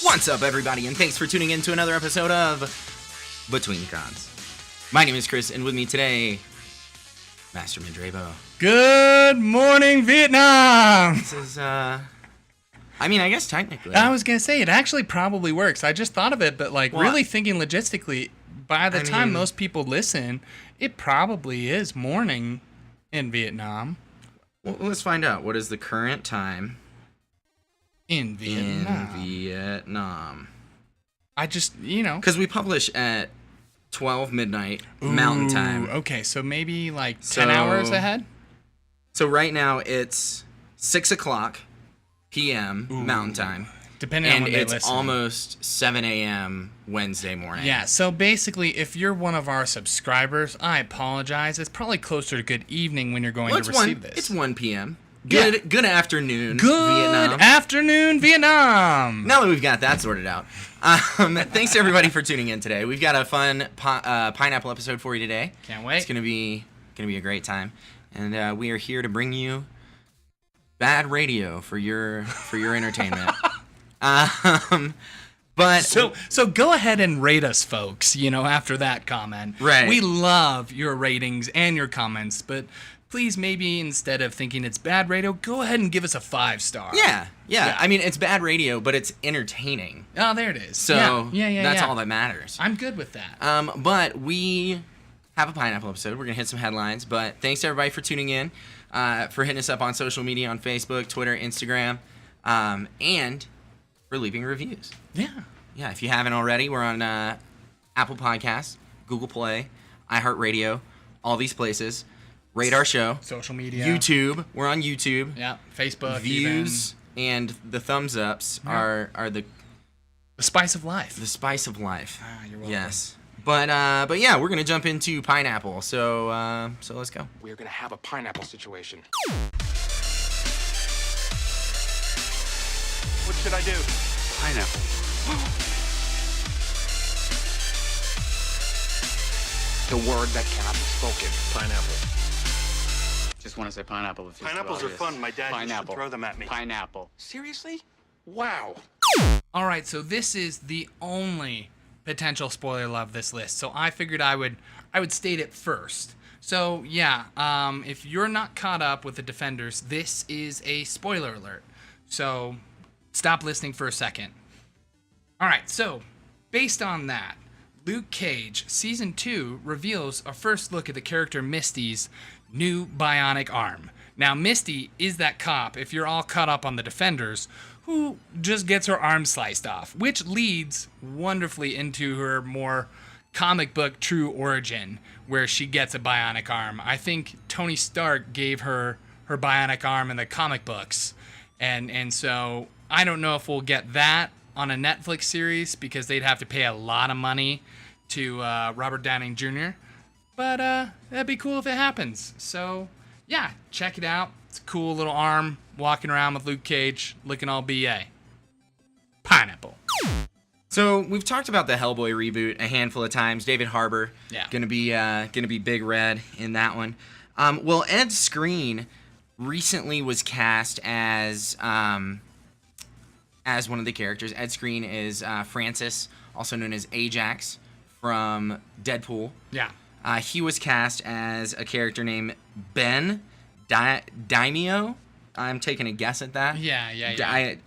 What's up, everybody, and thanks for tuning in to another episode of Between Cons. My name is Chris, and with me today, MasterMind-rebo. Good morning, Vietnam! This is, I guess technically. I was gonna say, it actually probably works. I just thought of it, but, really thinking logistically, by the time most people listen, it probably is morning in Vietnam. Well, let's find out. What is the current time in Vietnam? I just, Because we publish at 12 midnight Mountain Time. Okay, so maybe 10 hours ahead? So right now it's 6 o'clock p.m. Mountain Time. Depending on when they listen. And it's listen. almost 7 a.m. Wednesday morning. Yeah, so basically, if you're one of our subscribers, I apologize. It's probably closer to good evening when you're going to receive this. It's 1 p.m. Good afternoon, Good Vietnam. Afternoon, Vietnam. Now that we've got that sorted out, thanks to everybody for tuning in today. We've got a fun pineapple episode for you today. Can't wait. It's gonna be a great time, and we are here to bring you bad radio for your entertainment. But so go ahead and rate us, folks. After that comment, right? We love your ratings and your comments, but please, maybe instead of thinking it's bad radio, go ahead and give us a 5-star. Yeah. I mean, it's bad radio, but it's entertaining. Oh, there it is. So that's all that matters. I'm good with that. But we have a pineapple episode. We're gonna hit some headlines. But thanks to everybody for tuning in, for hitting us up on social media on Facebook, Twitter, Instagram, and for leaving reviews. Yeah. If you haven't already, we're on Apple Podcasts, Google Play, iHeartRadio, all these places. Rate our show. Social media. YouTube. We're on YouTube. Yeah. Facebook. Views and the thumbs ups are the spice of life. The spice of life. You're welcome. Yes. But yeah, we're gonna jump into pineapple. So let's go. We're gonna have a pineapple situation. What should I do? Pineapple. The word that cannot be spoken. Pineapple. Just want to say pineapple. If Pineapples are fun. My dad used to throw them at me. Pineapple. Seriously? Wow. All right, so this is the only potential spoiler of this list. So I figured I would state it first. So yeah, if you're not caught up with the Defenders, this is a spoiler alert. So stop listening for a second. All right, so based on that, Luke Cage Season 2 reveals a first look at the character Misty's new bionic arm. Now, Misty is that cop, if you're all caught up on the Defenders, who just gets her arm sliced off, which leads wonderfully into her more comic book true origin, where she gets a bionic arm. I think Tony Stark gave her bionic arm in the comic books, and so I don't know if we'll get that on a Netflix series, because they'd have to pay a lot of money to Robert Downey Jr., but that'd be cool if it happens. So, yeah, check it out. It's a cool little arm walking around with Luke Cage looking all BA. Pineapple. So we've talked about the Hellboy reboot a handful of times. David Harbour gonna be Big Red in that one. Well, Ed Skrein recently was cast as one of the characters. Ed Skrein is Francis, also known as Ajax from Deadpool. Yeah. He was cast as a character named Ben Daimio. I'm taking a guess at that. Yeah.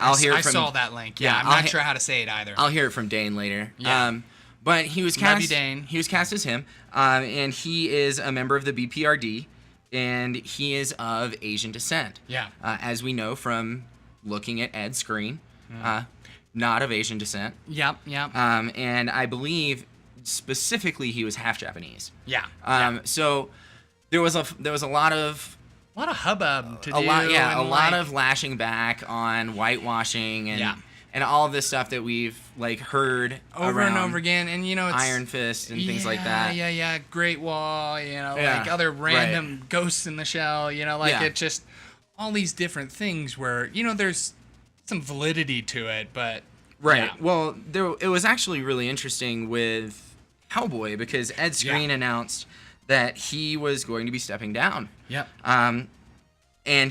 I saw that link. Yeah, I'm not sure how to say it either. I'll hear it from Dane later. Yeah. But he was cast. Love you, Dane. He was cast as him, and he is a member of the BPRD, and he is of Asian descent. Yeah. As we know from looking at Ed Skrein, not of Asian descent. Yep. And I believe specifically he was half Japanese. Yeah. So there was a lot of hubbub to do. A lot of lashing back on whitewashing and all of this stuff that we've heard over and over again, and it's Iron Fist and things like that. Yeah, Great Wall, other random ghosts in the shell, it's just all these different things where there's some validity to it, but right. Yeah. Well, it was actually really interesting with Hellboy, because Ed Skrein announced that he was going to be stepping down. Yep. And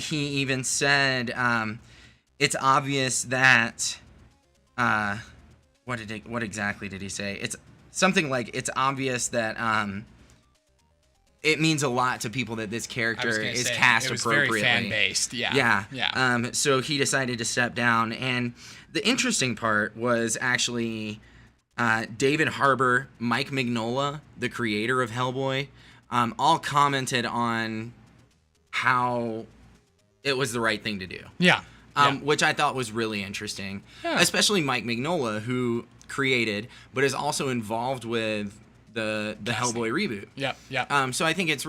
he even said it's obvious that what exactly did he say? It's something like, it's obvious that it means a lot to people that this character is cast appropriately. Very fan based. Yeah. So he decided to step down, and the interesting part was actually David Harbour, Mike Mignola, the creator of Hellboy, all commented on how it was the right thing to do. Which I thought was really interesting. Especially Mike Mignola, who created, but is also involved with the Hellboy reboot. So I think it's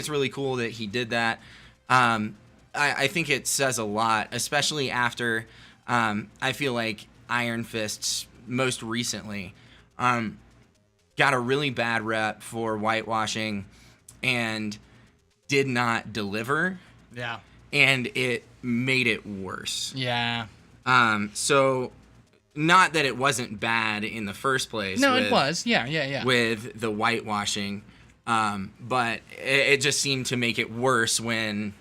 really cool that he did that. I think it says a lot, especially after I feel like Iron Fist's most recently got a really bad rep for whitewashing and did not deliver. And it made it worse. So not that it wasn't bad in the first place. No, it was. Yeah. With the whitewashing. But it just seemed to make it worse when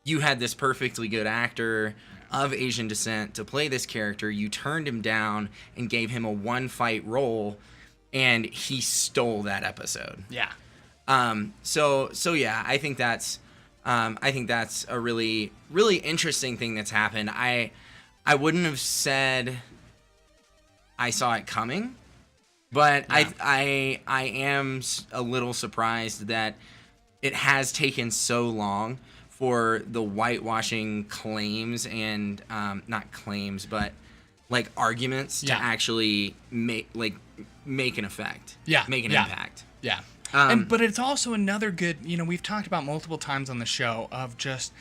you had this perfectly good actor of Asian descent to play this character. You turned him down and gave him a one-fight role, and he stole that episode. So yeah, I think that's a really, really interesting thing that's happened. I wouldn't have said I saw it coming, but I am a little surprised that it has taken so long for the whitewashing claims and not claims, but like arguments to actually make an effect. Make an impact. But it's also another good, we've talked about multiple times on the show of just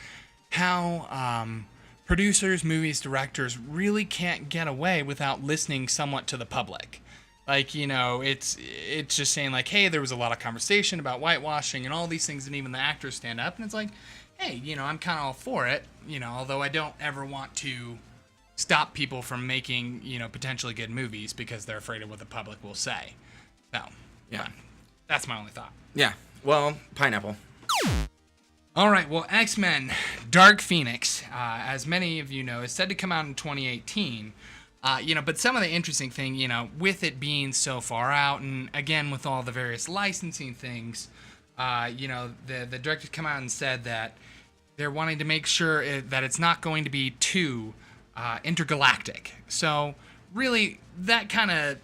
how producers, movies, directors really can't get away without listening somewhat to the public. Like, it's just saying like, hey, there was a lot of conversation about whitewashing and all these things, and even the actors stand up, and it's like, hey, I'm kind of all for it, although I don't ever want to stop people from making, potentially good movies because they're afraid of what the public will say. So, that's my only thought. Well, pineapple. All right. Well, X-Men Dark Phoenix, as many of you know, is said to come out in 2018. But some of the interesting thing, with it being so far out, and again, with all the various licensing things, the directors come out and said that they're wanting to make sure that it's not going to be too intergalactic. So really, that kind of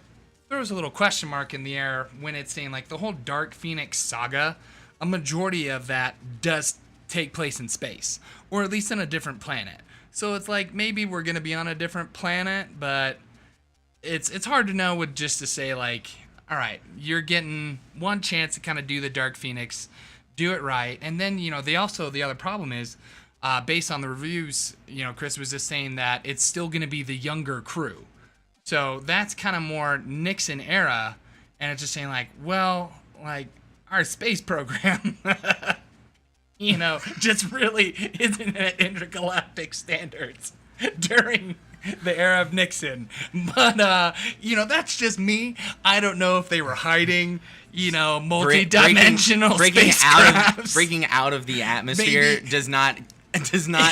throws a little question mark in the air when it's saying like the whole Dark Phoenix saga, a majority of that does take place in space, or at least on a different planet. So it's like maybe we're gonna be on a different planet, but it's hard to know with just to say like, all right, you're getting one chance to kind of do the Dark Phoenix, do it right, and then the other problem is, based on the reviews, Chris was just saying that it's still gonna be the younger crew. So that's kind of more Nixon era, and it's just saying like, well, like our space program, just really isn't at intergalactic standards during the era of Nixon. But, that's just me. I don't know if they were hiding, multi-dimensional spacecrafts. Breaking out of the atmosphere does not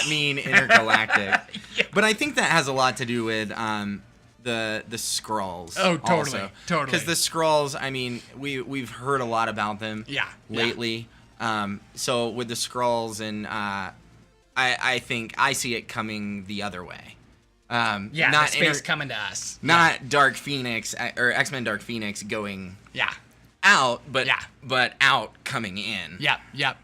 mean intergalactic. But I think that has a lot to do with the Skrulls. Oh, totally, also. totally. Because the Skrulls, I mean, we've heard a lot about them. Lately. So with the Skrulls, and I think I see it coming the other way. Not the space coming to us. Not Dark Phoenix or X-Men Dark Phoenix going out, but out coming in. Yep.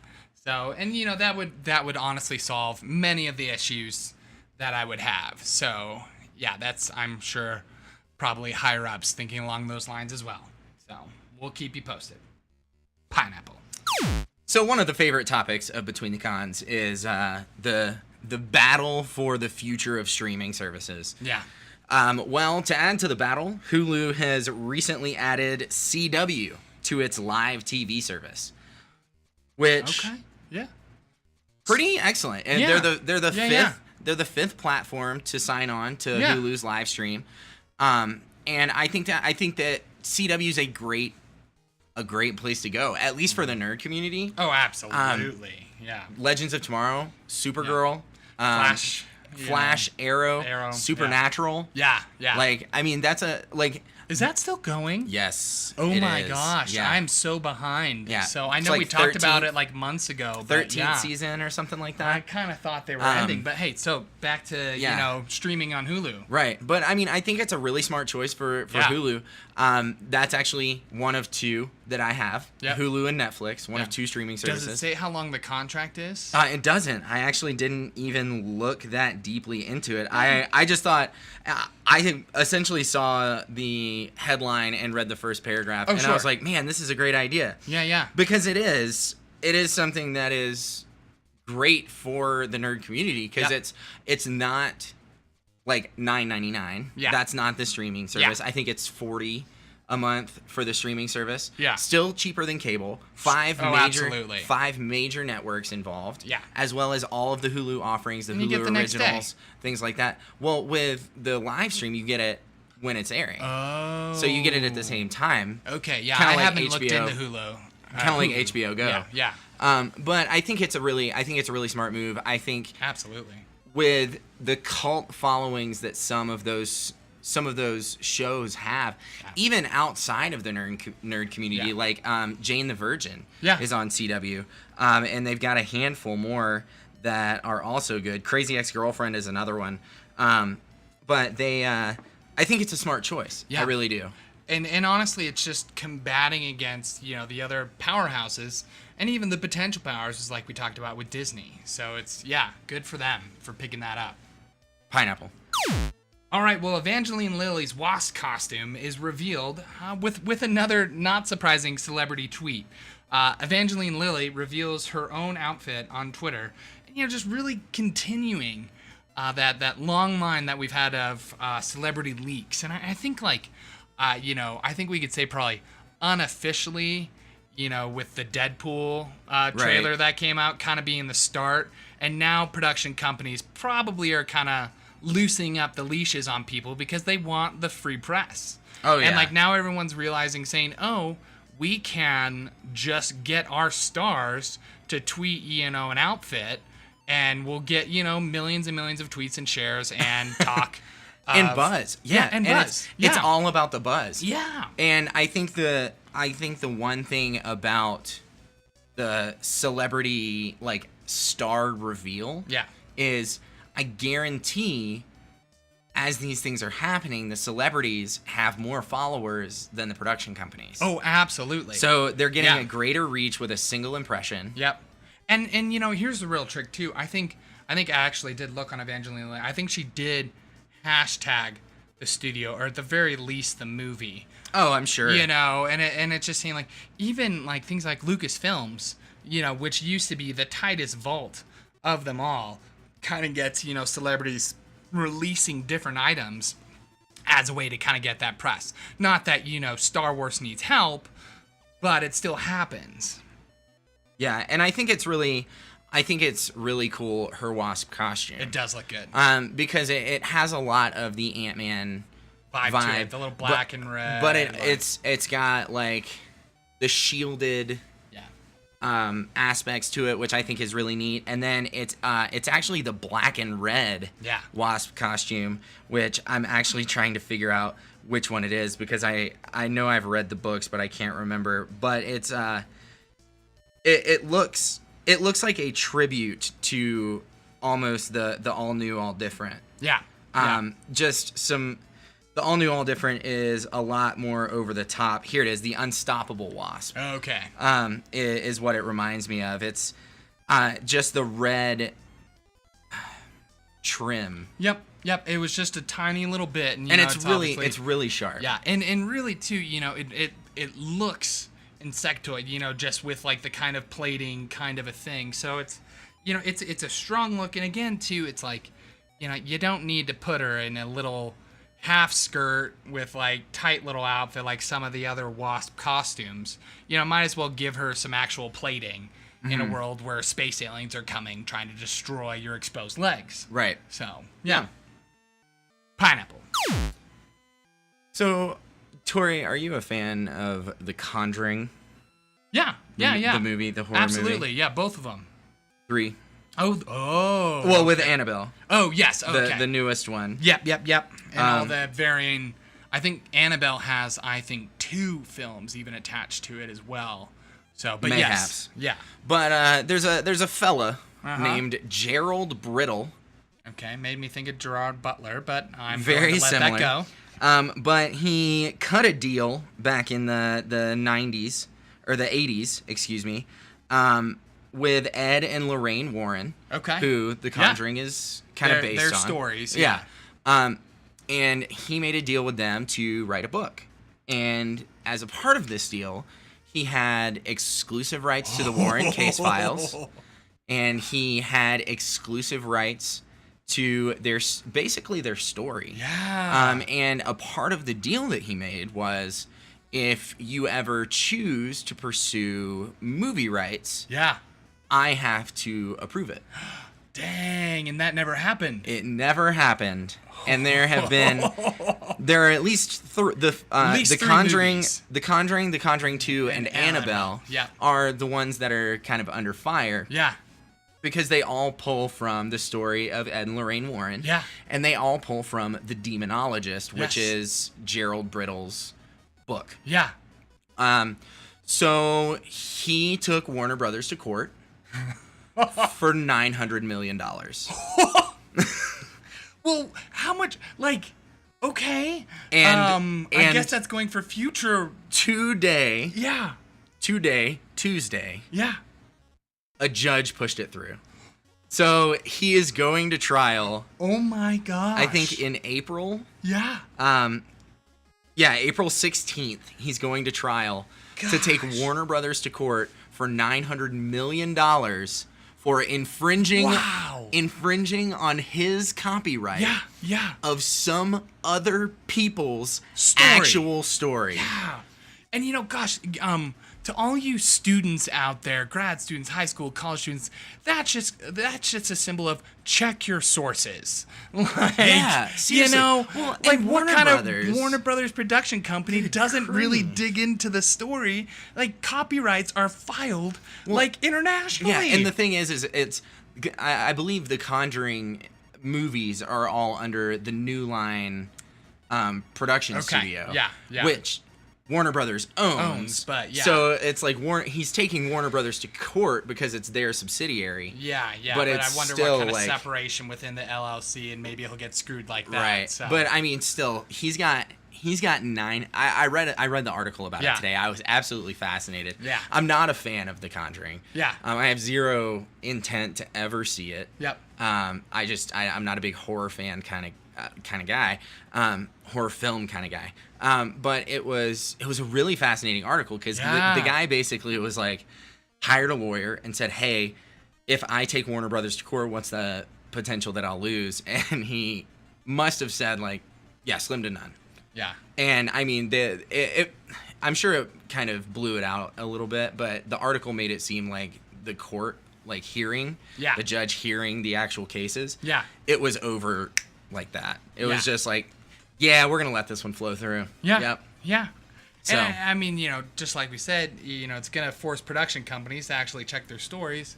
So, and that would honestly solve many of the issues that I would have. So, that's, I'm sure, probably higher ups thinking along those lines as well. So, we'll keep you posted. Pineapple. So one of the favorite topics of Between the Cons is the battle for the future of streaming services. Well, to add to the battle, Hulu has recently added CW to its live TV service, which pretty excellent. And they're the fifth platform to sign on to Hulu's live stream. And I think that CW is a great place to go, at least for the nerd community. Oh, absolutely. Legends of Tomorrow, Supergirl, Flash, Arrow, Arrow, Supernatural. Yeah, yeah. Like, I mean, that's a like. Is that still going? Yes. Oh it my is. gosh, Yeah. I'm so behind. Yeah. So I It's know like we talked about 13th it like months ago. 13th season or something like I that. kind of thought they were ending, but hey, so back to streaming on Hulu. Right, but I mean, I think it's a really smart choice for Hulu. That's actually one of two that I have. Yep. Hulu and Netflix, one of two streaming services. Does it say how long the contract is? It doesn't. I actually didn't even look that deeply into it. I just thought I essentially saw the headline and read the first paragraph, and I was like, man, this is a great idea. Yeah. Because it is something that is great for the nerd community because it's not like $9.99. Yeah. That's not the streaming service. Yeah. I think it's $40 a month for the streaming service. Yeah. Still cheaper than cable. Five major networks involved. Yeah. As well as all of the Hulu offerings, the Hulu originals, things like that. Well, with the live stream, you get it when it's airing. Oh. So you get it at the same time. Okay, yeah. Kinda I like haven't HBO. looked into Hulu. Kind of like HBO Go. Yeah. But I think it's a really smart move. I think Absolutely. with the cult followings that some of those shows have, even outside of the nerd community, like Jane the Virgin is on CW, and they've got a handful more that are also good. Crazy Ex-Girlfriend is another one, but I think it's a smart choice. I really do. And honestly, it's just combating against, the other powerhouses and even the potential powers, is like we talked about with Disney. So it's, good for them for picking that up. Pineapple. All right, well, Evangeline Lilly's Wasp costume is revealed with another not surprising celebrity tweet. Evangeline Lilly reveals her own outfit on Twitter, and, just really continuing that long line that we've had of celebrity leaks. And I think, I think we could say probably unofficially, with the Deadpool trailer that came out kind of being the start. And now production companies probably are kind of loosening up the leashes on people because they want the free press. Oh, yeah. And now everyone's realizing, saying, oh, we can just get our stars to tweet, an outfit, and we'll get, millions and millions of tweets and shares and talk. And buzz. Yeah, and buzz. It's all about the buzz. Yeah. And I think the one thing about the celebrity star reveal is I guarantee as these things are happening, the celebrities have more followers than the production companies. Oh, absolutely. So they're getting a greater reach with a single impression. Yep. And here's the real trick too. I think I actually did look on Evangeline Lilly. I think she did hashtag the studio, or at the very least the movie. Oh, I'm sure. And it's just saying even things like Lucasfilms, which used to be the tightest vault of them all, kind of gets, celebrities releasing different items as a way to kind of get that press. Not that, Star Wars needs help, but it still happens. Yeah, and I think it's really cool, her Wasp costume. It does look good. Because it has a lot of the Ant-Man vibe to it, the little black and red. But it's got the shielded aspects to it, which I think is really neat. And then it's actually the black and red Wasp costume, which I'm actually trying to figure out which one it is, because I know I've read the books, but I can't remember. But it's it looks like a tribute to almost the all new, all different. Yeah. The all new, all different is a lot more over the top. Here it is, the Unstoppable Wasp. Okay. Is what it reminds me of. It's just the red trim. Yep. It was just a tiny little bit, and it's really sharp. Yeah, and really too, it looks insectoid, just with the kind of plating kind of a thing. So it's it's a strong look, and again too, it's you don't need to put her in a little half skirt with tight little outfit like some of the other Wasp costumes. Might as well give her some actual plating in a world where space aliens are coming trying to destroy your exposed legs. Right. So yeah. Pineapple. So, Tori, are you a fan of The Conjuring? Yeah. The movie, the horror movie? Absolutely, yeah, both of them. 3. Oh. Well, with Annabelle, Oh, yes. Okay. the newest one. Yep. And all the varying. I think Annabelle has, 2 films even attached to it as well. So, but Mayhaps. yes. Yeah. But there's a fella named Gerald Brittle. Okay, made me think of Gerard Butler, but I'm Very going to let similar. that go. But he cut a deal back in the 90s, or the 80s, excuse me, with Ed and Lorraine Warren. Okay. Who The Conjuring is kind of based on. Their stories. Yeah. And he made a deal with them to write a book. And as a part of this deal, he had exclusive rights to the Warren case files. And he had exclusive rights to basically their story. Yeah. And a part of the deal that he made was, if you ever choose to pursue movie rights, Yeah. I have to approve it. Dang, and that never happened. It never happened. And there are at least the least 3 Conjuring, movies. the Conjuring 2, and Annabelle Yeah. are the ones that are kind of under fire. Yeah. Because they all pull from the story of Ed and Lorraine Warren. Yeah. And they all pull from The Demonologist, which Yes. is Gerald Brittle's book. Yeah. So he took Warner Brothers to court for $900 million. Well, how much? Okay. And I guess that's going for future. Tuesday, Yeah. Yeah. a judge pushed it through. So he is going to trial, Oh my gosh. I think, in April. Yeah. April 16th, he's going to trial to take Gosh. Warner Brothers to court for $900 million for infringing on his copyright Yeah. of some other people's Story. actual story. Yeah. And gosh, to all you students out there, grad students, high school, college students, that's just a symbol of check your sources. Yeah, seriously. Well, and what Warner kind Brothers- of Warner Brothers production company doesn't really dig into the story? Copyrights are filed internationally. Yeah, and the thing is I believe the Conjuring movies are all under the New Line production studio. Yeah. Which Warner Brothers owns. But yeah. So it's he's taking Warner Brothers to court because it's their subsidiary. Yeah, But but it's I wonder still, what kind of separation within the LLC, and maybe he'll get screwed like that. Right. So. But I mean, still, he's got 9. I read the article about it today. I was absolutely fascinated. Yeah. I'm not a fan of The Conjuring. Yeah. I have zero intent to ever see it. Yep. I'm not a big horror fan kind of guy. Horror film kind of guy. But it was a really fascinating article because the guy basically was hired a lawyer and said, hey, if I take Warner Brothers to court, what's the potential that I'll lose? And he must have said slim to none. Yeah. And I mean, I'm sure it kind of blew it out a little bit, but the article made it seem like the court, hearing, the judge hearing the actual cases, it was over like that. It was just we're going to let this one flow through. Yeah. Yep. Yeah. So, And I mean, just like we said, it's going to force production companies to actually check their stories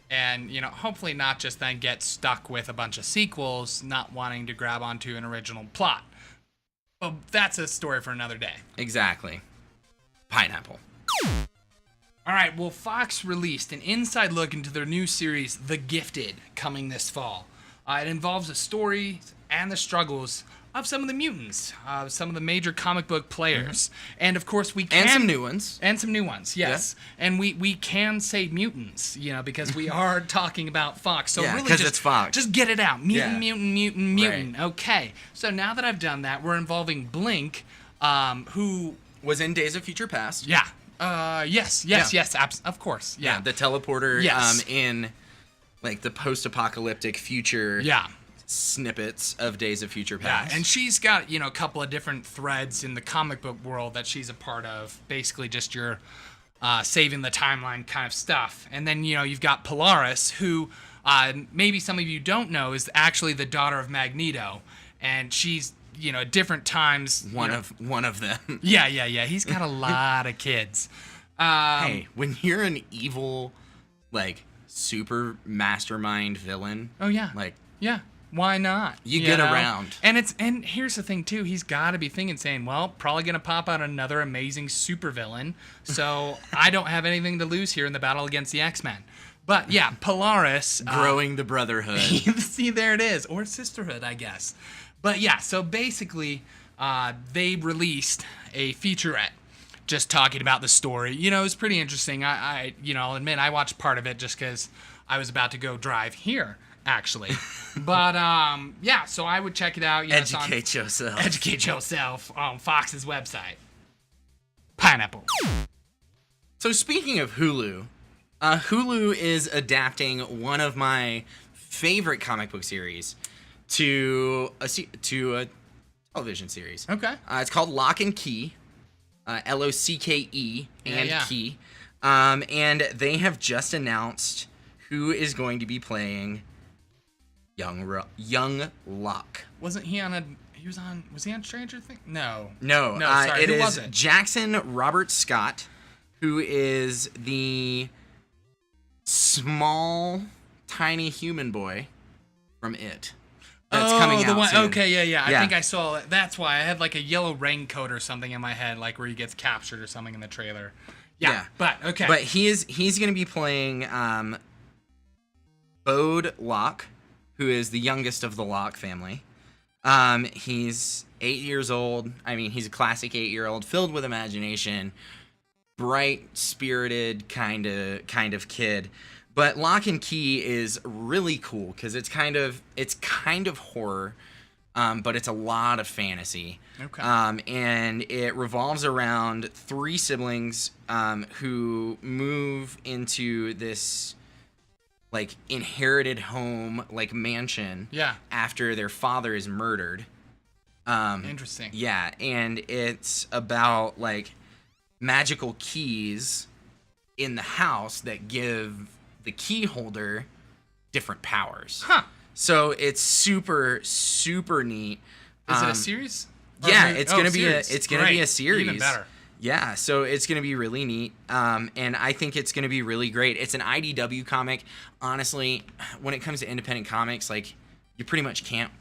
and, hopefully not just then get stuck with a bunch of sequels, not wanting to grab onto an original plot. But that's a story for another day. exactly. Pineapple. All right, well, Fox released an inside look into their new series, The Gifted, coming this fall. It involves the stories and the struggles of some of the mutants, some of the major comic book players. And, of course, we can... And some new ones. And some new ones, yes. Yeah. And we can say mutants, because we are talking about Fox. So really because it's Fox. Just get it out. Mutant, mutant. Right. Okay. So now that I've done that, we're involving Blink, who... Was in Days of Future Past. Yeah. Yes, of course. Yeah. The teleporter Yes. in the post-apocalyptic future snippets of Days of Future Past. Yeah, and she's got, a couple of different threads in the comic book world that she's a part of. Basically just your saving the timeline kind of stuff. And then, you've got Polaris, who maybe some of you don't know is actually the daughter of Magneto. And she's, at different times... One of them. Yeah. He's got a lot of kids. Hey, when you're an evil, super mastermind villain. Oh yeah. Like, yeah. Why not? You get around. And here's the thing too. He's got to be thinking, saying, "Well, probably gonna pop out another amazing supervillain. So I don't have anything to lose here in the battle against the X-Men." But yeah, Polaris growing the Brotherhood. See, there it is, or Sisterhood, I guess. But yeah, so basically, they released a featurette just talking about the story. You know, it was pretty interesting. I'll admit I watched part of it just because I was about to go drive here. Actually, but yeah, so I would check it out. Educate yourself. Educate yourself on Fox's website. Pineapple. So speaking of Hulu, Hulu is adapting one of my favorite comic book series to a television series. Okay. It's called Locke and Key, Locke and Yeah. Key, and they have just announced who is going to be playing young Locke. Wasn't he on was he on Stranger Things? No. No, sorry. it Who is was it? Jackson Robert Scott, who is the small, tiny human boy from It. That's coming out soon. Okay, yeah. I Yeah. think I saw it. That's why I had like a yellow raincoat or something in my head, like where he gets captured or something in the trailer. Yeah. But okay. But he's going to be playing Bode Locke, who is the youngest of the Locke family. He's 8 years old. I mean, he's a classic 8-year-old, filled with imagination, bright, spirited kind of kid. But Locke and Key is really cool because it's kind of horror, but it's a lot of fantasy. Okay. And it revolves around 3 siblings who move into this like inherited home, like mansion. Yeah. After their father is murdered. Interesting. Yeah, and it's about like magical keys in the house that give the key holder different powers. Huh. So it's super, super neat. Is it a series? Yeah, it's gonna be Great. a series. Even better. Yeah, so it's gonna be really neat, and I think it's gonna be really great. It's an IDW comic. Honestly, when it comes to independent comics, like you pretty much can't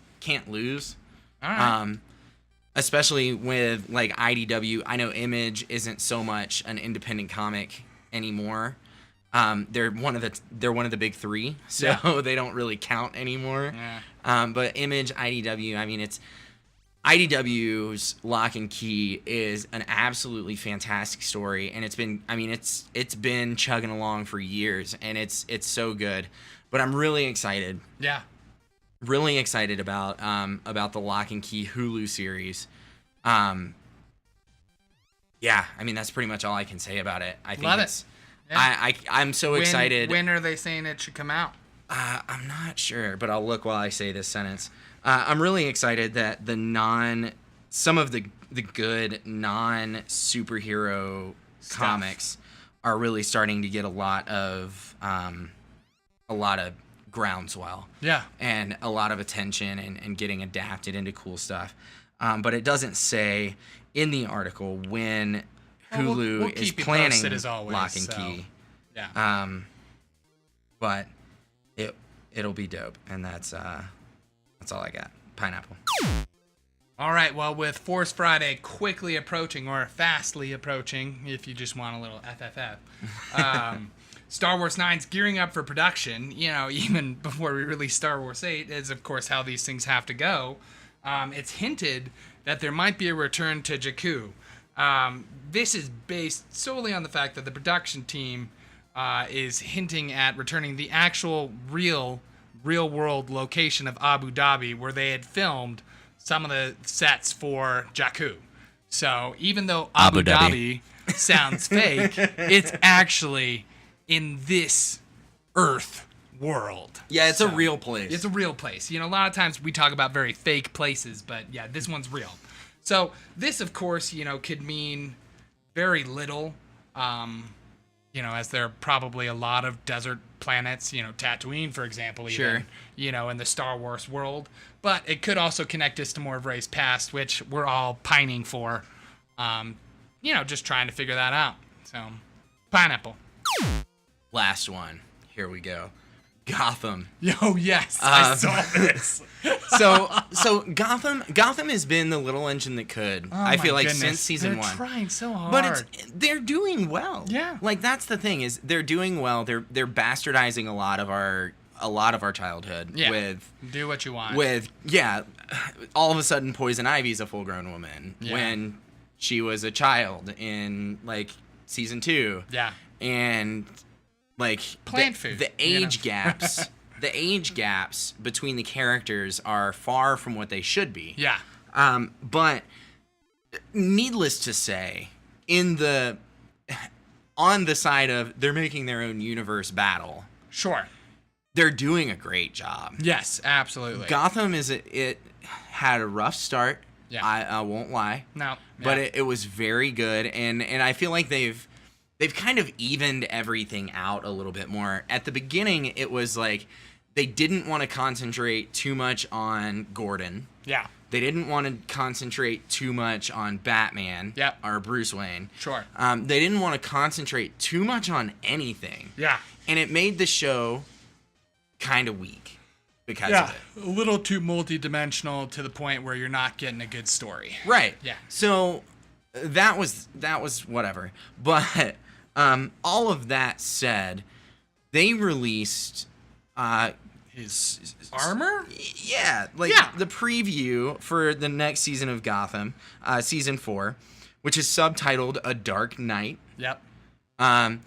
lose. All right. Especially with like IDW. I know Image isn't so much an independent comic anymore. They're one of the big 3, so Yeah. they don't really count anymore. Yeah. But Image, IDW, I mean, it's IDW's Locke and Key is an absolutely fantastic story, and it's been chugging along for years, and it's so good. But I'm really excited. Yeah. Really excited about the Locke and Key Hulu series. Yeah, I mean that's pretty much all I can say about it. I think Love it's. it. Yeah. I'm so excited. When are they saying it should come out? I'm not sure, but I'll look while I say this sentence. I'm really excited that some of the good non-superhero comics are really starting to get a lot of groundswell. Yeah. And a lot of attention and getting adapted into cool stuff. But it doesn't say in the article when Hulu we'll is keep you planning posted as always, Locke and so, Key. Yeah. But it'll be dope, and that's all I got. Pineapple. All right, well, with Force Friday quickly approaching, or fastly approaching, if you just want a little FFF, Star Wars 9's gearing up for production, you know, even before we release Star Wars 8, is, of course, how these things have to go. It's hinted that there might be a return to Jakku. This is based solely on the fact that the production team is hinting at returning the actual real-world location of Abu Dhabi, where they had filmed some of the sets for Jakku. So even though Abu Dhabi sounds fake, it's actually in this Earth world. Yeah, it's a real place. It's a real place. You know, a lot of times we talk about very fake places, but yeah, this one's real. So this, of course, you know, could mean very little, you know, as there are probably a lot of desert planets, you know, Tatooine, for example, even, Sure. you know, in the Star Wars world. But it could also connect us to more of Rey's past, which we're all pining for, you know, just trying to figure that out. So, Pineapple. Last one. here we go. Gotham. Oh yes, I saw this. So Gotham has been the little engine that could. I feel like since season 1. They're trying so hard. But they're doing well. Yeah. Like that's the thing is they're doing well. They're bastardizing a lot of our childhood with do what you want. All of a sudden Poison Ivy's a full-grown woman when she was a child in like season 2. Yeah. And like plant food. The age gaps, the age gaps between the characters are far from what they should be. Yeah. But needless to say, on the side of they're making their own universe battle. Sure. They're doing a great job. Yes, absolutely. Gotham it had a rough start. Yeah. I won't lie. No. But it was very good, and I feel like they've kind of evened everything out a little bit more. At the beginning, it was like they didn't want to concentrate too much on Gordon. Yeah. They didn't want to concentrate too much on Batman. Yep. Or Bruce Wayne. Sure. They didn't want to concentrate too much on anything. Yeah. And it made the show kind of weak because of it. A little too multi-dimensional to the point where you're not getting a good story. Right. Yeah. So that was whatever. But all of that said, they released his armor? Yeah, the preview for the next season of Gotham, season 4, which is subtitled A Dark Knight. Yep. And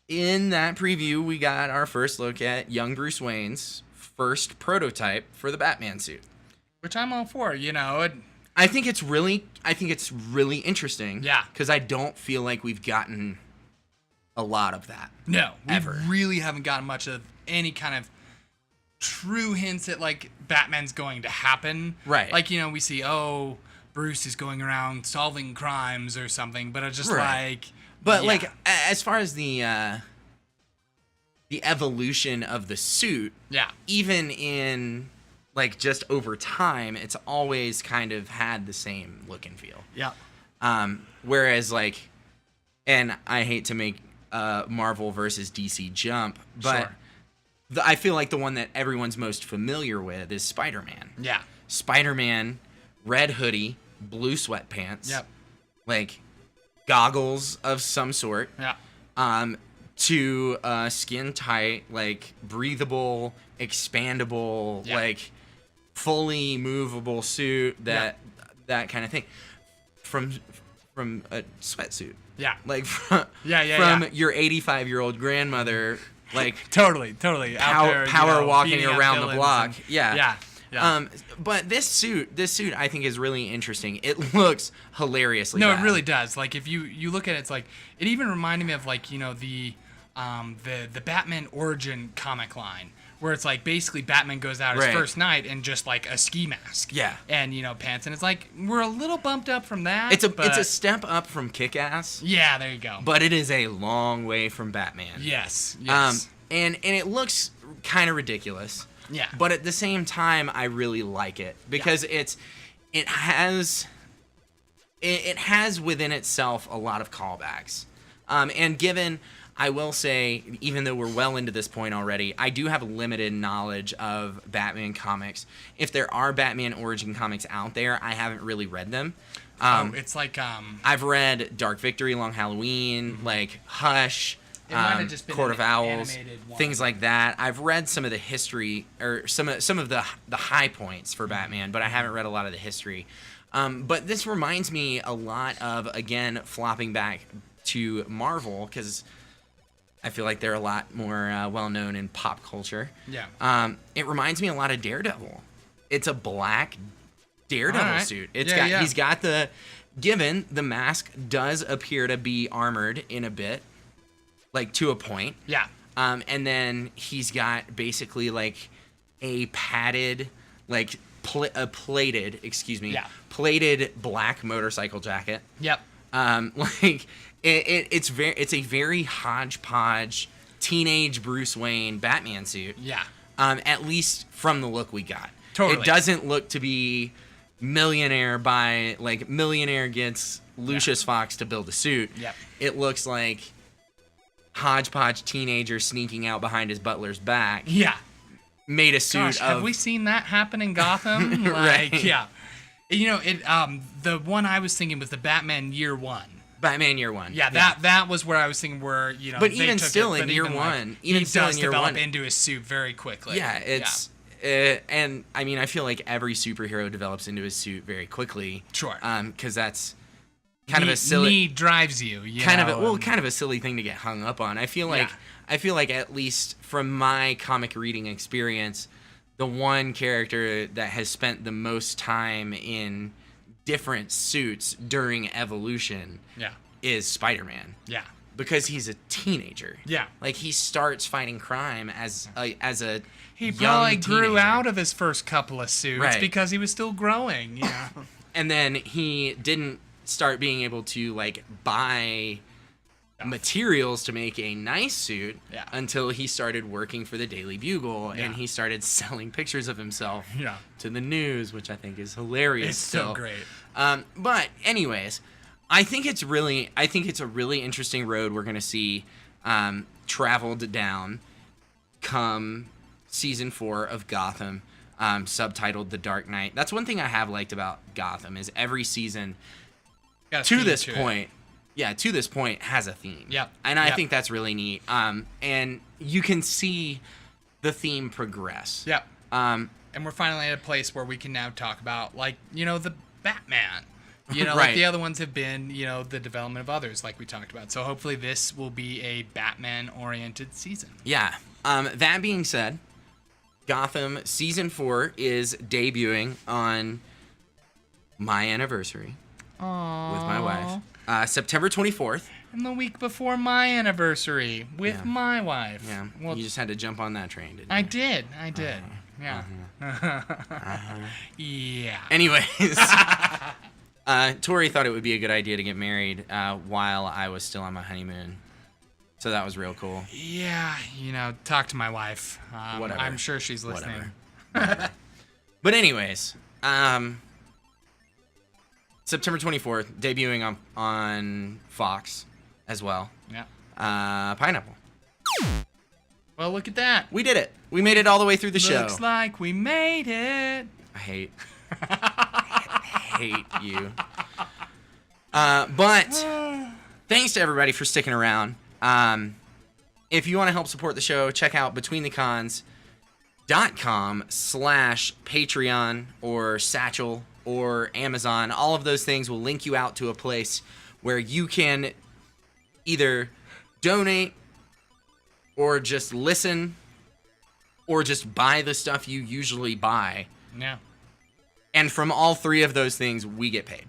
in that preview, we got our first look at young Bruce Wayne's first prototype for the Batman suit, which I'm all for. I think it's really interesting. Yeah. Because I don't feel like we've gotten a lot of that. No, ever. We really haven't gotten much of any kind of true hints at like Batman's going to happen. Right. Like, we see, Bruce is going around solving crimes or something, but it's just like. But like, as far as the evolution of the suit, even in like just over time, it's always kind of had the same look and feel. Yeah. Whereas like, and I hate to make Marvel versus DC jump, but I feel like the one that everyone's most familiar with is Spider-Man. Yeah. Spider-Man, red hoodie, blue sweatpants. Yep. Like goggles of some sort. Yeah. To skin tight, like breathable, expandable, like fully movable suit, that kind of thing. From a sweatsuit. Yeah. Like from your 85-year-old grandmother, like totally power walking around the block. Yeah. But this suit I think is really interesting. It looks hilariously bad. It really does. Like if you look at it, it's like it even reminded me of like the Batman origin comic line where it's like basically Batman goes out his first night in just like a ski mask. Yeah. And pants, and it's like we're a little bumped up from that. It's a step up from Kick-Ass. Yeah, there you go. But it is a long way from Batman. Yes. And it looks kind of ridiculous. Yeah. But at the same time, I really like it because it has within itself a lot of callbacks. And given, I will say, even though we're well into this point already, I do have limited knowledge of Batman comics. If there are Batman origin comics out there, I haven't really read them. It's like I've read Dark Victory, Long Halloween, like Hush. It might have just been Court of Owls, one. things like that. I've read some of the history or some of the high points for Batman, but I haven't read a lot of the history. But this reminds me a lot of, again, flopping back to Marvel, because I feel like they're a lot more well-known in pop culture. Yeah. It reminds me a lot of Daredevil. It's a black Daredevil suit. He's got given the mask does appear to be armored in a bit. Like, to a point. Yeah. And then he's got basically, like, a padded, like, plated black motorcycle jacket. Yep. Like, it's a very hodgepodge teenage Bruce Wayne Batman suit. Yeah. At least from the look we got. Totally. It doesn't look to be millionaire gets Lucius Fox to build a suit. Yep. It looks like hodgepodge teenager sneaking out behind his butler's back Yeah. made a suit Gosh, of... have we seen that happen in Gotham? Right. Yeah. You know, the one I was thinking was the Batman Year One. Batman Year One. Yeah, that was where I was thinking where, you know, But they even took still it, in but Year even, One, he even still does in Year develop One. into his suit very quickly. Yeah, it's... and I mean, I feel like every superhero develops into his suit very quickly. Sure. Because that's kind of a silly... Need drives you, kind know, of a silly thing to get hung up on. I feel like at least from my comic reading experience, the one character that has spent the most time in different suits during evolution is Spider-Man. Yeah. Because he's a teenager. Yeah. Like, he starts fighting crime as a He young probably grew teenager. out of his first couple of suits Right. because he was still growing, you know. And then he didn't start being able to, like, buy materials to make a nice suit until he started working for the Daily Bugle and he started selling pictures of himself to the news, which I think is hilarious. It's so great. But anyways, I think it's a really interesting road we're gonna see traveled down come season 4 of Gotham, subtitled The Dark Knight. That's one thing I have liked about Gotham is every season to this point has a theme. Yep. And I think that's really neat. And you can see the theme progress. Yep. And we're finally at a place where we can now talk about, like, you know, the Batman. You know, Right. like the other ones have been, you know, the development of others, like we talked about. So hopefully this will be a Batman-oriented season. Yeah. That being said, Gotham season 4 is debuting on my anniversary Aww. with my wife. September 24th. And the week before my anniversary with my wife. Yeah. Well, You just had to jump on that train, didn't you? I did. Yeah. Yeah. Anyways, Tori thought it would be a good idea to get married while I was still on my honeymoon. So that was real cool. Yeah, you know, talk to my wife. Whatever. I'm sure she's listening. Whatever. But anyways, September 24th, debuting on Fox as well. Yeah. Pineapple. Well, look at that. We did it. We made it all the way through the show. Looks like we made it. I hate you. But thanks to everybody for sticking around. If you want to help support the show, check out betweenthecons.com/Patreon or Satchel or Amazon. All of those things will link you out to a place where you can either donate or just listen or just buy the stuff you usually buy. Yeah. And from all three of those things, we get paid.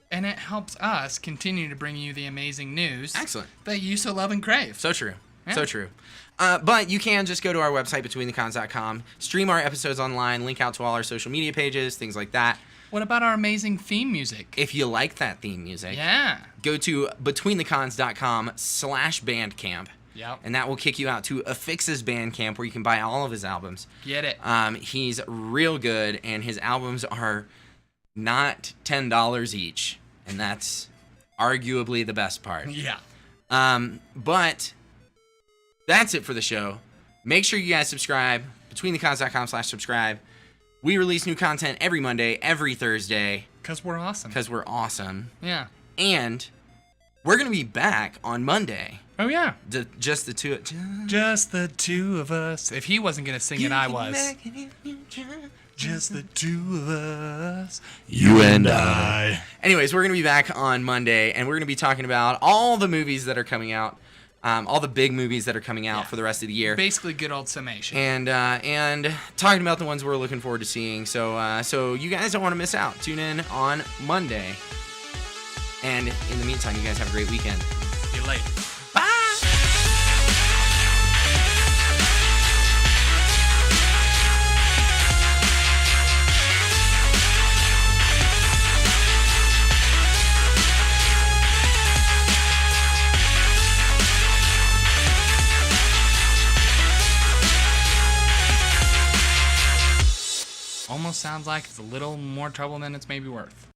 And it helps us continue to bring you the amazing news. Excellent. That you so love and crave. So true. Yeah. So true. But you can just go to our website, betweenthecons.com, stream our episodes online, link out to all our social media pages, things like that. What about our amazing theme music? If you like that theme music, Yeah. go to betweenthecons.com/Bandcamp. Yep. And that will kick you out to Affix's Bandcamp where you can buy all of his albums. Get it. He's real good, and his albums are not $10 each. And that's arguably the best part. Yeah. But that's it for the show. Make sure you guys subscribe. Betweenthecons.com/subscribe. We release new content every Monday, every Thursday. Because we're awesome. Because we're awesome. Yeah. And we're going to be back on Monday. Oh, yeah. Just the two. Just the two of us. If he wasn't going to sing it, I was. Just the two of us. You and I. Anyways, we're going to be back on Monday, and we're going to be talking about all the movies that are coming out, all the big movies that are coming out for the rest of the year. Basically, good old summation. And talking about the ones we're looking forward to seeing. So you guys don't want to miss out. Tune in on Monday. And in the meantime, you guys have a great weekend. See you later. Bye! Almost sounds like it's a little more trouble than it's maybe worth.